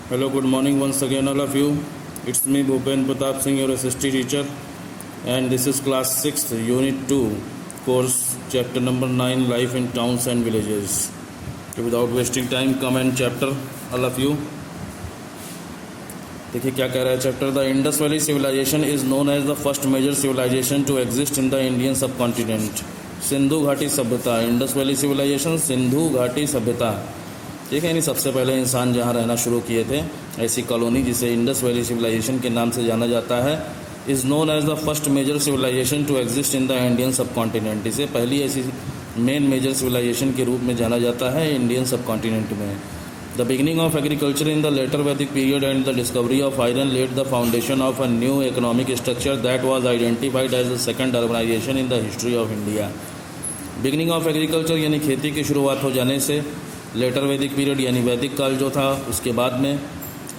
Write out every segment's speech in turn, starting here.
Hello, good morning once again, all of you. It's me, Bhupen Pratap Singh, your SST teacher, and this is class 6th, Unit 2, course chapter number 9, Life in Towns and Villages. So without wasting time, come and chapter, all of you. देखिए क्या कह रहा है chapter. The Indus valley civilization is known as the first major civilization to exist in the Indian subcontinent. Sindhu घाटी सभ्यता, Indus valley civilisation, Sindhu घाटी सभ्यता, ठीक है। यानी सबसे पहले इंसान जहाँ रहना शुरू किए थे, ऐसी कॉलोनी जिसे इंडस वैली सिविलाइजेशन के नाम से जाना जाता है, is known as the first major civilization to exist in the Indian subcontinent. इसे पहली ऐसी मेन मेजर सिविलाइजेशन के रूप में जाना जाता है इंडियन सब कॉन्टिनेंट में। The beginning of agriculture in the later Vedic period and the discovery of iron led the foundation of a new economic structure that was identified as the second urbanisation in the history of India. Beginning of agriculture यानी खेती की शुरुआत हो जाने से, letter Vedic period यानी वैदिक काल जो था उसके बाद में,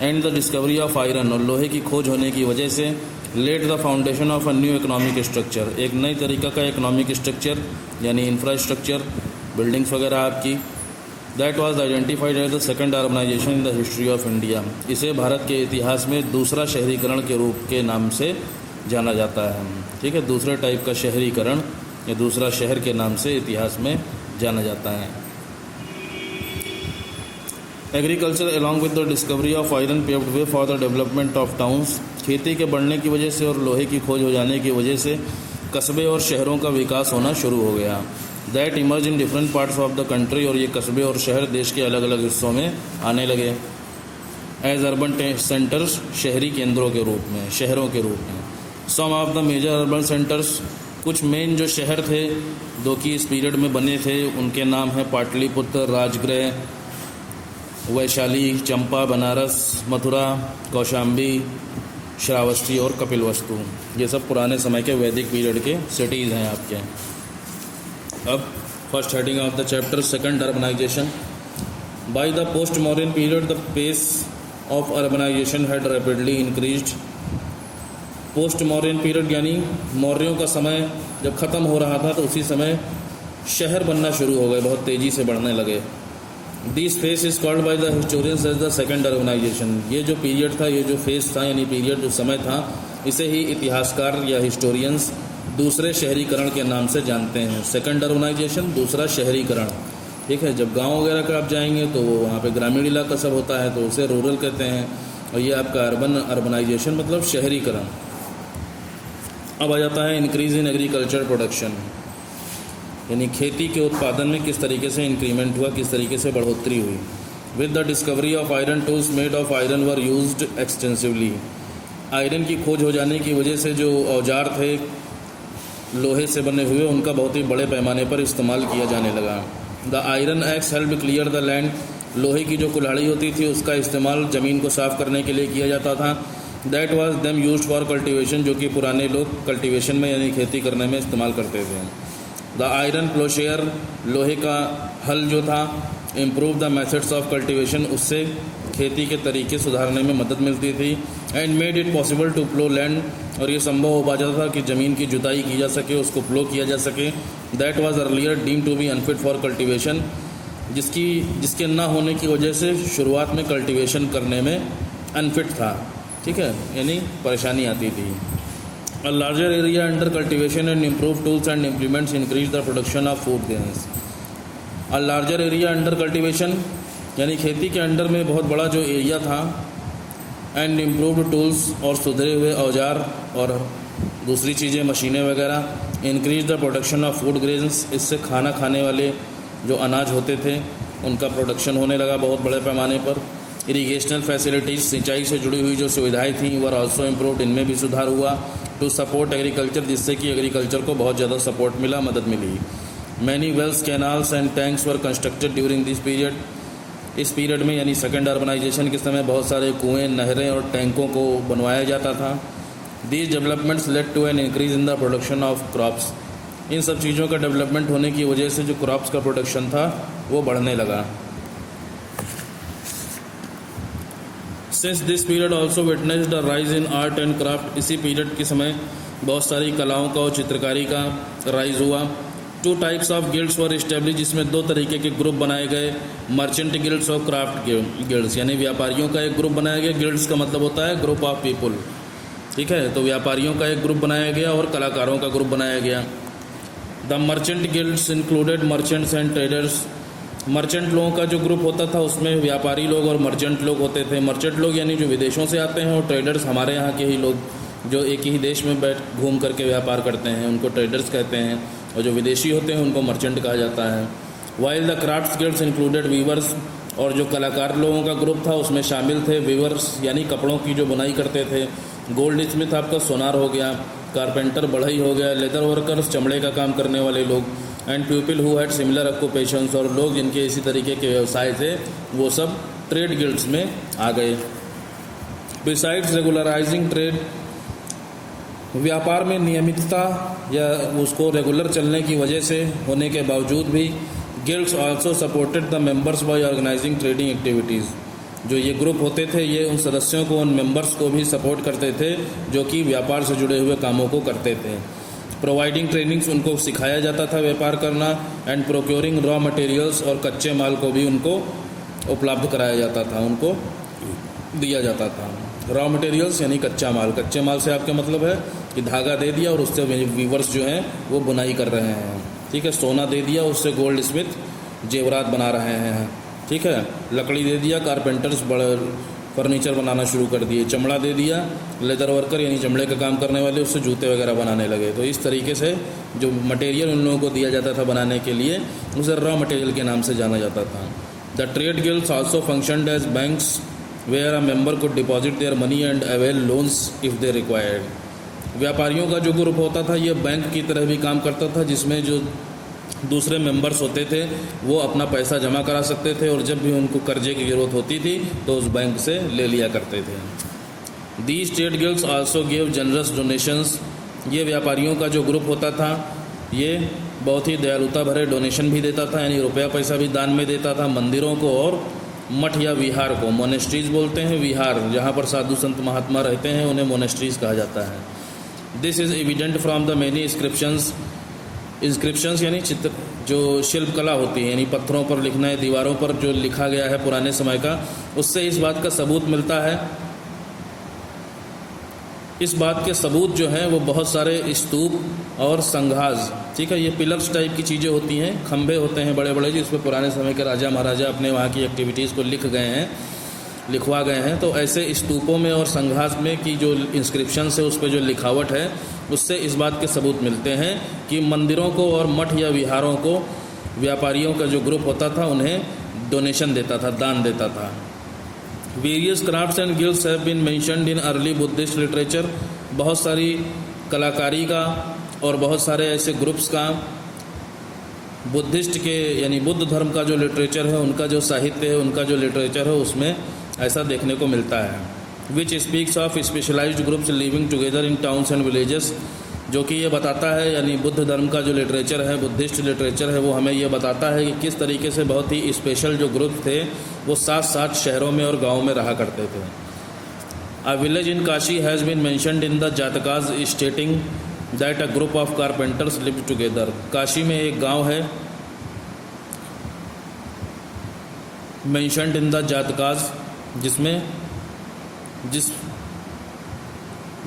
and the discovery of iron और लोहे की खोज होने की वजह से, led the foundation of a new economic structure, एक नई तरीका का इकोनॉमिक स्ट्रक्चर यानी इंफ्रास्ट्रक्चर, बिल्डिंग्स वगैरह आपकी, that was identified as the second urbanisation in the history of India. इसे भारत के इतिहास में दूसरा शहरीकरण के रूप के नाम से जाना जाता है, ठीक है। दूसरे टाइप का शहरीकरण या दूसरा शहर के नाम से इतिहास में जाना जाता है। Agriculture along with the discovery of iron paved way for the development of towns, खेती के बढ़ने की वजह से और लोहे की खोज हो जाने की वजह से कस्बे और शहरों का विकास होना शुरू हो गया। That emerge in different parts of the country, और ये कस्बे और शहर देश के अलग अलग हिस्सों में आने लगे एज अर्बन सेंटर्स, शहरी केंद्रों के रूप में, शहरों के रूप में। Some of the major urban centres, कुछ मेन जो शहर थे जो कि इस पीरियड में बने थे, उनके नाम हैं पाटलिपुत्र, राजगृह, वैशाली, चंपा, बनारस, मथुरा, कौशाम्बी, श्रावस्ती और कपिलवस्तु। ये सब पुराने समय के वैदिक पीरियड के सिटीज़ हैं आपके। अब first heading of the chapter, second urbanisation. By the post modern period the pace of urbanisation had rapidly increased. Post modern period यानी मौर्यों का समय जब ख़त्म हो रहा था तो उसी समय शहर बनना शुरू हो गए, बहुत तेज़ी से बढ़ने लगे। This phase is called by the historians as the second urbanisation. ये जो पीरियड था, ये जो फेस था यानी पीरियड जो समय था, इसे ही इतिहासकार या हिस्टोरियंस दूसरे शहरीकरण के नाम से जानते हैं। सेकंड अर्बनाइजेशन, दूसरा शहरीकरण, ठीक है। जब गांव वगैरह का आप जाएंगे तो वहाँ पे ग्रामीण इलाका सब होता है तो उसे रूरल कहते हैं, और ये आपका अर्बनाइजेशन मतलब शहरीकरण। अब आ जाता है इंक्रीज इन एग्रीकल्चर प्रोडक्शन, यानी खेती के उत्पादन में किस तरीके से इंक्रीमेंट हुआ, किस तरीके से बढ़ोतरी हुई। With the discovery of iron, tools made of iron were used extensively. Iron की खोज हो जाने की वजह से जो औजार थे लोहे से बने हुए, उनका बहुत ही बड़े पैमाने पर इस्तेमाल किया जाने लगा। The iron x help clear the land. लोहे की जो कुल्हाड़ी होती थी उसका इस्तेमाल ज़मीन को साफ़ करने के लिए किया जाता था। That was them used for cultivation, जो कि पुराने लोग कल्टीवेशन में यानी खेती करने में इस्तेमाल करते थे। द आयरन प्लोशेयर, लोहे का हल जो था, improve the methods of cultivation, उससे खेती के तरीके सुधारने में मदद मिलती थी। And made it possible to plough land, और ये संभव हो पाता था कि ज़मीन की जुताई की जा सके, उसको प्लो किया जा सके। That was earlier deem to be unfit for cultivation, जिसके ना होने की वजह से शुरुआत में कल्टीवेशन करने में अनफिट था, ठीक है, यानी परेशानी आती थी। A larger area under cultivation and improved tools and implements increase the production of food grains. A larger area under cultivation यानी खेती के अंडर में बहुत बड़ा जो एरिया था, एंड इम्प्रूव्ड टूल्स और सुधरे हुए औजार और दूसरी चीज़ें, मशीनें वगैरह, increase the production of food grains, इससे खाना खाने वाले जो अनाज होते थे उनका प्रोडक्शन होने लगा बहुत बड़े पैमाने पर। इरीगेशनल फैसिलिटीज़, सिंचाई से जुड़ी हुई जो सुविधाएं थीं वर ऑल्सो इम्प्रूव्ड, इनमें भी सुधार हुआ। टू सपोर्ट एग्रीकल्चर, जिससे कि एग्रीकल्चर को बहुत ज़्यादा सपोर्ट मिला, मदद मिली। Many wells, canals and tanks were constructed during this period. इस पीरियड में यानी सेकंड अर्बनाइजेशन के समय बहुत सारे कुएँ, नहरें और टैंकों को बनवाया जाता था। These developments led to an increase in the production of crops. इन सब चीज़ों का डेवलपमेंट होने की वजह से जो क्रॉप्स का प्रोडक्शन था वो बढ़ने लगा। Since this period also witnessed the rise in art and craft. इसी पीरियड के समय बहुत सारी कलाओं का और चित्रकारी का राइज हुआ। 2 types of guilds were establish, जिसमें 2 तरीके के ग्रुप बनाए गए, मर्चेंट गिल्ड्स और क्राफ्ट गिल्ड्स, यानी व्यापारियों का एक ग्रुप बनाया गया। गिल्ड्स का मतलब होता है ग्रुप ऑफ पीपुल, ठीक है। तो व्यापारियों का एक ग्रुप बनाया गया और कलाकारों का ग्रुप बनाया गया। The merchant guilds included merchants and traders. Merchant लोगों का जो ग्रुप होता था उसमें व्यापारी लोग और मर्चेंट लोग होते थे। मर्चेंट लोग यानी जो विदेशों से आते हैं, और ट्रेडर्स हमारे यहाँ के ही लोग जो एक ही देश में बैठ घूम करके व्यापार करते हैं, उनको ट्रेडर्स कहते हैं, और जो विदेशी होते हैं उनको मर्चेंट कहा जाता है। While the crafts guilds included weavers, और जो कलाकार लोगों का ग्रुप था उसमें शामिल थे वीवर्स यानी कपड़ों की जो बुनाई करते थे। गोल्ड स्मिथ आपका सोनार हो गया, कारपेंटर बढ़ई हो गया, लेदर वर्कर्स चमड़े का काम करने वाले लोग, and people who had similar occupations, और लोग जिनके इसी तरीके के व्यवसाय थे वो सब ट्रेड गिल्ड्स में आ गए। बिसाइड्स रेगुलराइजिंग ट्रेड, व्यापार में नियमितता या उसको रेगुलर चलने की वजह से होने के बावजूद भी guilds also supported the members by organising trading activities. जो ये ग्रुप होते थे ये उन सदस्यों को, उन मेंबर्स को भी सपोर्ट करते थे जो कि व्यापार से जुड़े हुए कामों को करते थे। प्रोवाइडिंग ट्रेनिंग्स, उनको सिखाया जाता था व्यापार करना, एंड प्रोक्योरिंग रॉ मटेरियल्स, और कच्चे माल को भी उनको उपलब्ध कराया जाता था, उनको दिया जाता था। रॉ मटेरियल्स यानी कच्चा माल, कच्चे माल से आपका मतलब है कि धागा दे दिया और उससे वीवर्स जो हैं वो बुनाई कर रहे हैं, ठीक है। सोना दे दिया, उससे गोल्ड स्मिथ जेवरात बना रहे हैं, ठीक है। लकड़ी दे दिया, कारपेंटर्स बड़े फर्नीचर बनाना शुरू कर दिए। चमड़ा दे दिया, लेदर वर्कर यानी चमड़े का काम करने वाले उससे जूते वगैरह बनाने लगे। तो इस तरीके से जो मटेरियल उन लोगों को दिया जाता था बनाने के लिए उसे रॉ मटेरियल के नाम से जाना जाता था। The trade guilds also functioned as banks where a member could deposit their money and avail loans if they required. व्यापारियों का जो ग्रुप होता था ये बैंक की तरह भी काम करता था, जिसमें जो दूसरे मेंबर्स होते थे वो अपना पैसा जमा करा सकते थे, और जब भी उनको कर्जे की ज़रूरत होती थी तो उस बैंक से ले लिया करते थे। These trade guilds also give generous donations, ये व्यापारियों का जो ग्रुप होता था ये बहुत ही दयालुता भरे डोनेशन भी देता था, यानी रुपया पैसा भी दान में देता था मंदिरों को और मठ या विहार को। मोनेस्ट्रीज बोलते हैं विहार, जहाँ पर साधु संत महात्मा रहते हैं उन्हें मोनेस्ट्रीज कहा जाता है। This is evident from the many inscriptions यानी चित्र, जो शिल्प कला होती है, यानी पत्थरों पर लिखना है, दीवारों पर जो लिखा गया है पुराने समय का, उससे इस बात का सबूत मिलता है। इस बात के सबूत जो हैं वो बहुत सारे स्तूप और संघाज, ठीक है, ये पिलर्स टाइप की चीज़ें होती हैं, खंभे होते हैं बड़े बड़े जिस पर पुराने समय के राजा महाराजा अपने वहाँ की एक्टिविटीज़ को लिखवा गए हैं। तो ऐसे स्तूपों में और संघाज में की जो इंस्क्रिप्शन है उस पर जो लिखावट है उससे इस बात के सबूत मिलते हैं कि मंदिरों को और मठ या विहारों को व्यापारियों का जो ग्रुप होता था उन्हें डोनेशन देता था, दान देता था। Various crafts and guilds have been mentioned in early Buddhist literature, बहुत सारी कलाकारी का और बहुत सारे ऐसे ग्रुप्स का बुद्धिस्ट के यानी बुद्ध धर्म का जो लिटरेचर है, उनका जो साहित्य है, उनका जो लिटरेचर है उसमें ऐसा देखने को मिलता है। Which speaks of specialised groups living together in towns and villages, जो कि ये बताता है, यानी बुद्ध धर्म का जो लिटरेचर है, बुद्धिस्ट लिटरेचर है, वो हमें ये बताता है कि किस तरीके से बहुत ही स्पेशल जो ग्रुप थे वो साथ साथ शहरों में और गाँव में रहा करते थे। A village in Kashi has been mentioned in the Jatakas stating that a group of carpenters live together. Kashi में एक गांव है मैंशनड इन द जातकाज,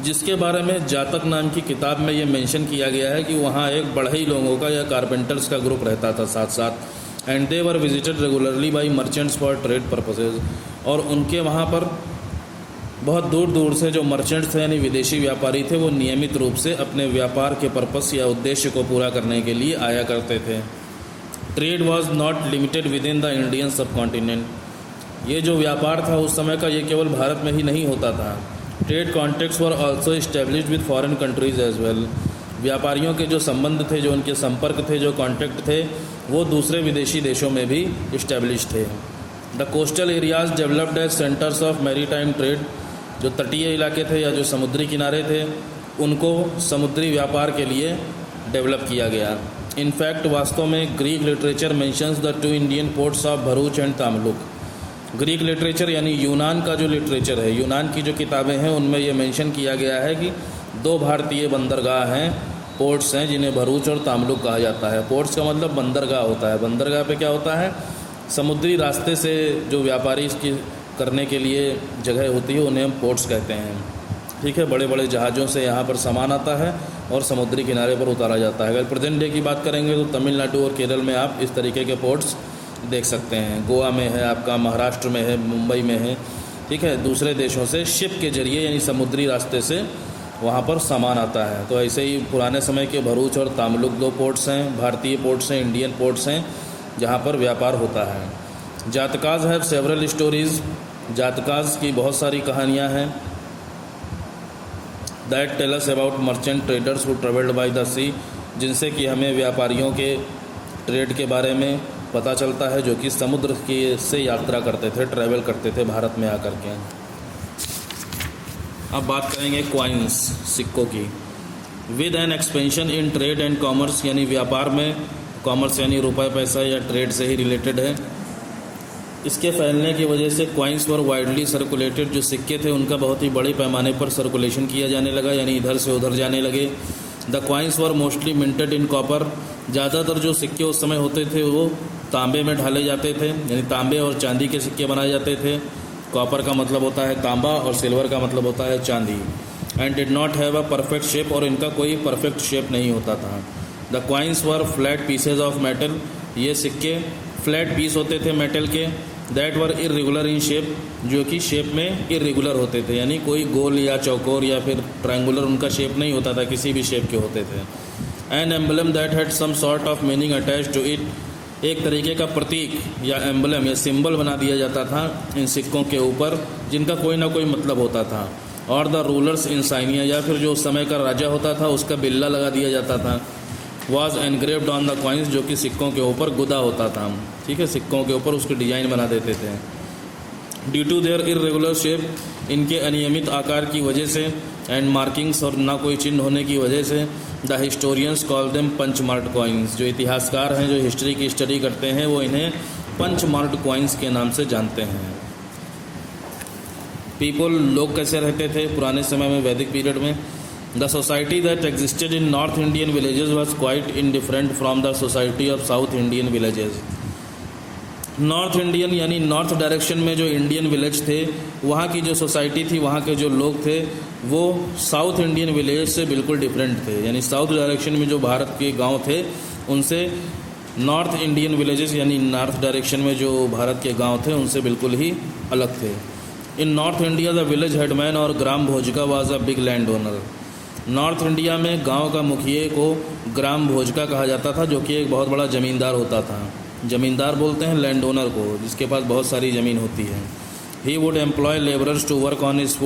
जिसके बारे में जातक नाम की किताब में ये मेंशन किया गया है कि वहाँ एक बढ़ई लोगों का या कारपेंटर्स का ग्रुप रहता था साथ साथ। And they were visited regularly by merchants for trade purposes, और उनके वहाँ पर बहुत दूर दूर से जो मर्चेंट्स थे यानी विदेशी व्यापारी थे वो नियमित रूप से अपने व्यापार के पर्पस या उद्देश्य को पूरा करने के लिए आया करते थे। Trade was not limited with in the Indian सब कॉन्टिनेंट, ये जो व्यापार था उस समय का ये केवल भारत में ही नहीं होता था। Trade contacts were also established with foreign countries as well, व्यापारियों के जो संबंध थे, जो उनके संपर्क थे, जो कॉन्टैक्ट थे, वो दूसरे विदेशी देशों में भी इस्टेब्लिश थे। The coastal areas developed as centres of maritime trade, जो तटीय इलाके थे या जो समुद्री किनारे थे उनको समुद्री व्यापार के लिए डेवलप किया गया। इनफैक्ट वास्तव में Greek literature mentions the 2 Indian ports of Bharuch and Tamluk. Greek literature यानी यूनान का जो लिटरेचर है, यूनान की जो किताबें हैं उनमें ये मेंशन किया गया है कि 2 भारतीय बंदरगाह हैं, पोर्ट्स हैं जिन्हें भरूच और तामलुक कहा जाता है। पोर्ट्स का मतलब बंदरगाह होता है। बंदरगाह पे क्या होता है, समुद्री रास्ते से जो व्यापारी इसकी करने के लिए जगह होती है उन्हें हम पोर्ट्स कहते हैं। ठीक है, बड़े बड़े जहाज़ों से यहाँ पर सामान आता है और समुद्री किनारे पर उतारा जाता है। अगर प्रेजेंट डे की बात करेंगे तो तमिलनाडु और केरल में आप इस तरीके के पोर्ट्स देख सकते हैं। गोवा में है आपका, महाराष्ट्र में है, मुंबई में है। ठीक है, दूसरे देशों से शिप के जरिए यानी समुद्री रास्ते से वहाँ पर सामान आता है। तो ऐसे ही पुराने समय के भरूच और तामलुक 2 पोर्ट्स हैं, भारतीय पोर्ट्स हैं, इंडियन पोर्ट्स हैं जहाँ पर व्यापार होता है। Jatakas have several stories, Jatakas की बहुत सारी कहानियाँ हैं। That tell us about merchant traders who travelled by the sea, जिनसे कि हमें व्यापारियों के ट्रेड के बारे में पता चलता है जो कि समुद्र के से यात्रा करते थे, ट्रैवल करते थे भारत में आकर के। अब बात करेंगे क्वाइंस, सिक्कों की। With N expansion in trade and commerce, यानी व्यापार में, कॉमर्स यानी रुपये पैसा या ट्रेड से ही रिलेटेड है। इसके फैलने की वजह से क्वाइंस वर वाइडली सर्कुलेटेड, जो सिक्के थे उनका बहुत ही बड़े पैमाने पर सर्कुलेशन किया जाने लगा, यानी इधर से उधर जाने लगे। The coins were mostly minted in copper, ज़्यादातर जो सिक्के उस समय होते थे वो तांबे में ढाले जाते थे, यानी तांबे और चांदी के सिक्के बनाए जाते थे। कॉपर का मतलब होता है तांबा और सिल्वर का मतलब होता है चांदी। And did not have a perfect shape, और इनका कोई परफेक्ट शेप नहीं होता था। The coins were flat pieces of metal, ये सिक्के फ्लैट पीस होते थे मेटल के। That were irregular in shape, जो कि शेप में इरेगुलर होते थे, यानी कोई गोल या चौकोर या फिर ट्रायंगुलर उनका शेप नहीं होता था, किसी भी शेप के होते थे। An emblem that had some sort of meaning attach to it, एक तरीके का प्रतीक या एम्बलम या सिंबल बना दिया जाता था इन सिक्कों के ऊपर, जिनका कोई ना कोई मतलब होता था। और द रूलर्स इंसाइनिया, या फिर जो उस समय का राजा होता था उसका बिल्ला लगा दिया जाता था। Was engraved on the coins, जो कि सिक्कों के ऊपर गुदा होता था। ठीक है, सिक्कों के ऊपर उसके डिजाइन बना देते थे। Due to their irregular shape, इनके अनियमित आकार की वजह से, एंड मार्किंग्स, और ना कोई चिन्ह होने की वजह से, the historians call them punch marked coins, जो इतिहासकार हैं जो हिस्ट्री की स्टडी करते हैं वो इन्हें पंच मार्क्ड कॉइन्स के नाम से जानते हैं। पीपल, लोग कैसे रहते थे पुराने समय में, वैदिक पीरियड में। The society that existed in north Indian villages was quite indifferent from the society of south Indian villages. North Indian यानी नॉर्थ डायरेक्शन में जो इंडियन विलेज थे, वहाँ की जो सोसाइटी थी, वहाँ के जो लोग थे वो साउथ इंडियन विलेज से बिल्कुल डिफरेंट थे। यानी साउथ डायरेक्शन में जो भारत के गांव थे उनसे नॉर्थ इंडियन विलेजेस यानी नॉर्थ डायरेक्शन में जो भारत के गांव थे उनसे बिल्कुल ही अलग थे। In North India the village headman और grama bhojaka was a big land owner. North India में गांव का मुखिया को ग्राम भोजका कहा जाता था, जो कि एक बहुत बड़ा ज़मींदार होता था। ज़मींदार बोलते हैं लैंड ओनर को, जिसके पास बहुत सारी ज़मीन होती है। He would employ labourers to work on his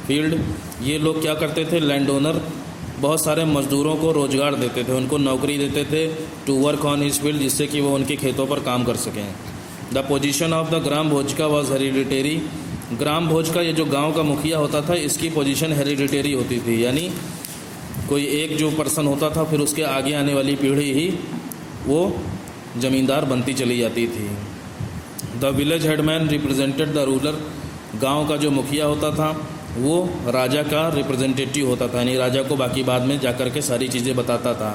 field, ये लोग क्या करते थे, लैंड ओनर बहुत सारे मजदूरों को रोज़गार देते थे, उनको नौकरी देते थे, to work on his field, जिससे कि वो उनके खेतों पर काम कर सकें। The position of the grama bhojaka was hereditary. Grama bhojaka, ये जो गांव का मुखिया होता था, इसकी पोजीशन हेरिडिटेरी होती थी, यानी कोई एक जो पर्सन होता था फिर उसके आगे आने वाली पीढ़ी ही वो ज़मींदार बनती चली जाती थी। The village headman represented the ruler. गांव का जो मुखिया होता था वो राजा का रिप्रेजेंटेटिव होता था, यानी राजा को बाकी बाद में जाकर के सारी चीज़ें बताता था।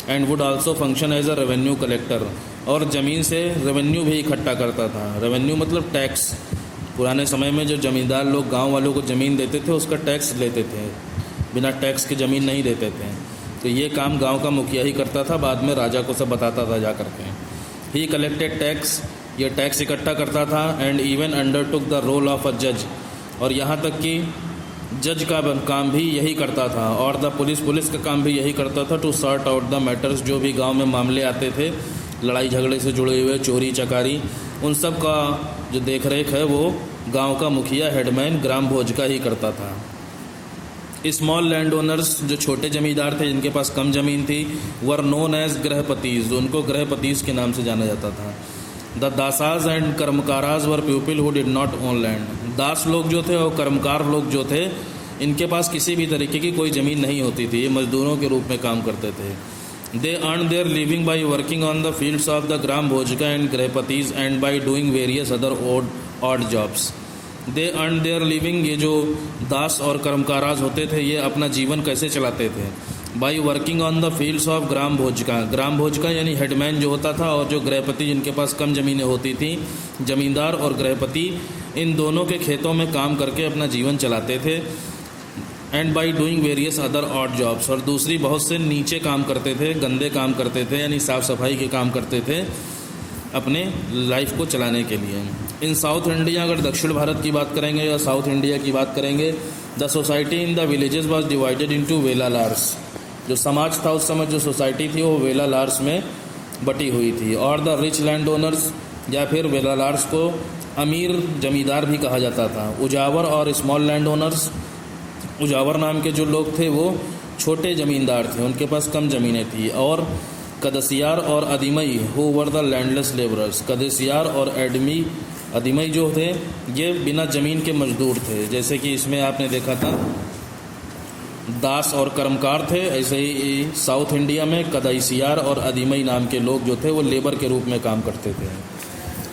And would also function as a revenue collector, और ज़मीन से रेवेन्यू भी इकट्ठा करता था। रेवेन्यू मतलब टैक्स। पुराने समय में जो ज़मींदार लोग गांव वालों को ज़मीन देते थे उसका टैक्स लेते थे, बिना टैक्स के ज़मीन नहीं देते थे। तो ये काम गांव का मुखिया ही करता था, बाद में राजा को सब बताता था जा करके। ही कलेक्टेड टैक्स, ये टैक्स इकट्ठा करता था। And even undertook the role of a जज, और यहाँ तक कि जज का काम भी यही करता था। और द पुलिस का काम भी यही करता था, to sort out the matters, जो भी गांव में मामले आते थे लड़ाई झगड़े से जुड़े हुए, चोरी चकारी, उन सब का जो देख रेख है वो गांव का मुखिया हेडमैन ग्राम भोजका ही करता था। स्मॉल लैंड ओनर्स, जो छोटे जमींदार थे जिनके पास कम ज़मीन थी, वर नोन एज गृहपतीज, उनको गृहपतीज के नाम से जाना जाता था। The dasas and karmakaras were people who did not own land. दास लोग जो थे और कर्मकार लोग जो थे, इनके पास किसी भी तरीके की कोई ज़मीन नहीं होती थी, ये मजदूरों के रूप में काम करते थे। They earn their living by working on the fields of the grama bhojaka and grihapatis and by doing various other odd jobs. They earn their living, ये जो दास और कर्मकाराज होते थे ये अपना जीवन कैसे चलाते थे, by working on the fields of grama bhojaka. Grama bhojaka यानी हेडमैन जो होता था, और जो गृहपति जिनके पास कम ज़मीनें होती थी, ज़मींदार और गृहपति इन दोनों के खेतों में काम करके अपना जीवन चलाते थे। And by doing various other odd jobs, और दूसरी बहुत से नीचे काम करते थे, गंदे काम करते थे, यानी साफ़ सफाई के काम करते थे अपने लाइफ को चलाने के लिए। इन साउथ इंडिया, अगर दक्षिण भारत की बात करेंगे या साउथ इंडिया की बात करेंगे, the society in the villages was divided into vellalars. जो समाज था उस समय, जो सोसाइटी थी वो वेलालार्स में बटी हुई थी। और द रिच लैंड ओनर्स, या फिर वेलालार्स को अमीर जमींदार भी कहा जाता था। उजावर और स्मॉल लैंड ओनर्स, उजावर नाम के जो लोग थे वो छोटे ज़मींदार थे, उनके पास कम ज़मीनें थी। और कदसियार और adimai who were the landless labourers. Kadaisiyar और अदीमई जो थे ये बिना ज़मीन के मजदूर थे। जैसे कि इसमें आपने देखा था दास और कर्मकार थे, ऐसे ही साउथ इंडिया में कदसियार और अदीमई नाम के लोग जो थे वो लेबर के रूप में काम करते थे।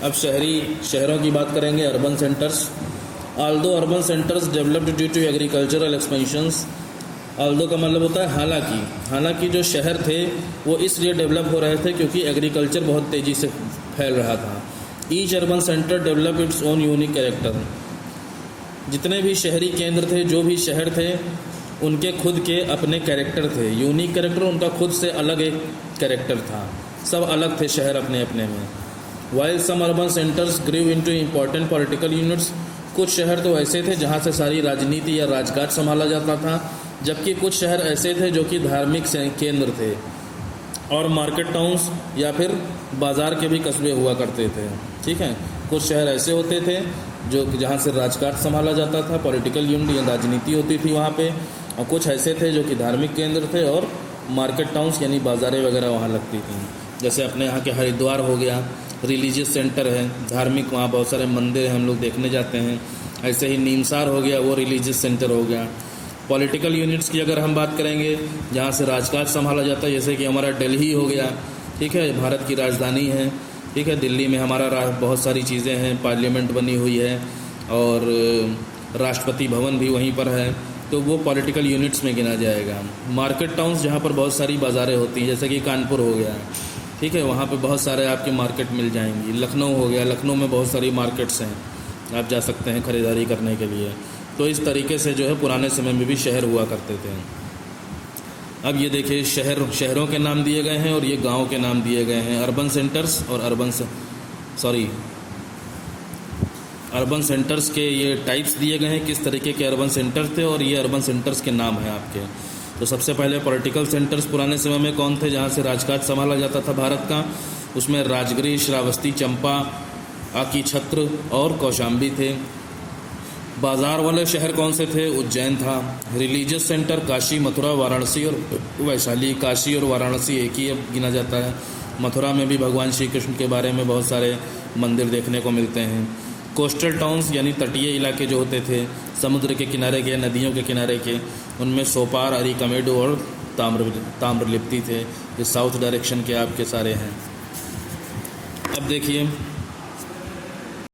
अब शहरों की बात करेंगे, urban centres. Although urban centres developed due to agricultural expansions. Although का मतलब होता है हालांकि जो शहर थे वो इसलिए डेवलप हो रहे थे क्योंकि एग्रीकल्चर बहुत तेज़ी से फैल रहा था। Each urban centre develop its own unique character. जितने भी शहरी केंद्र थे, जो भी शहर थे, उनके खुद के अपने कैरेक्टर थे। यूनिक कैरेक्टर, उनका खुद से अलग एक कैरेक्टर था, सब अलग थे शहर अपने अपने में। While some urban centres grew into important political units. कुछ शहर तो ऐसे थे जहाँ से सारी राजनीति या राजकाज संभाला जाता था, जबकि कुछ शहर ऐसे थे जो कि धार्मिक केंद्र थे। और मार्केट टाउन्स या फिर बाज़ार के भी कस्बे हुआ करते थे। ठीक है, कुछ शहर ऐसे होते थे जो जहाँ से राजकाज संभाला जाता था, पॉलिटिकल यूनिट या राजनीति होती थी वहाँ पे, और कुछ ऐसे थे जो कि धार्मिक केंद्र थे और मार्केट टाउन्स यानी बाज़ारें वगैरह वहाँ लगती थी। जैसे अपने यहाँ के हरिद्वार हो गया, रिलीजियस सेंटर है, धार्मिक, वहाँ बहुत सारे मंदिर हम लोग देखने जाते हैं। ऐसे ही नीमसार हो गया, वो रिलीजियस सेंटर हो गया। पॉलिटिकल यूनिट्स की अगर हम बात करेंगे, जहाँ से राजकाज संभाला जाता है, जैसे कि हमारा दिल्ली हो गया, ठीक है, भारत की राजधानी है। ठीक है, दिल्ली में हमारा बहुत सारी चीज़ें हैं, पार्लियामेंट बनी हुई है और राष्ट्रपति भवन भी वहीं पर है, तो वो पॉलिटिकल यूनिट्स में गिना जाएगा। मार्केट टाउन्स, जहाँ पर बहुत सारी बाज़ारें होती हैं, जैसे कि कानपुर हो गया, ठीक है, वहाँ पे बहुत सारे आपके मार्केट मिल जाएंगी। लखनऊ हो गया, लखनऊ में बहुत सारी मार्केट्स हैं, आप जा सकते हैं ख़रीदारी करने के लिए। तो इस तरीके से जो है पुराने समय में भी शहर हुआ करते थे। अब ये देखिए शहरों के नाम दिए गए हैं और ये गाँव के नाम दिए गए हैं। अर्बन सेंटर्स और अर्बन सेंटर्स के ये टाइप्स दिए गए हैं, किस तरीके के अर्बन सेंटर्स थे और ये अर्बन सेंटर्स के नाम हैं आपके। तो सबसे पहले पॉलिटिकल सेंटर्स पुराने समय में कौन थे, जहाँ से राजकाज संभाला जाता था भारत का, उसमें राजगिरी, श्रावस्ती, चंपा, आकी छत्र और कौशाम्बी थे। बाज़ार वाले शहर कौन से थे, उज्जैन था। रिलीजियस सेंटर काशी, मथुरा, वाराणसी और वैशाली। काशी और वाराणसी एक ही अब गिना जाता है। मथुरा में भी भगवान श्री कृष्ण के बारे में बहुत सारे मंदिर देखने को मिलते हैं। कोस्टल टाउन्स यानी तटीय इलाके जो होते थे, समुद्र के किनारे के, नदियों के किनारे के, उनमें सोपार, अरिकमेडु और ताम्रलिप्ति थे। ये साउथ डायरेक्शन के आपके सारे हैं। अब देखिए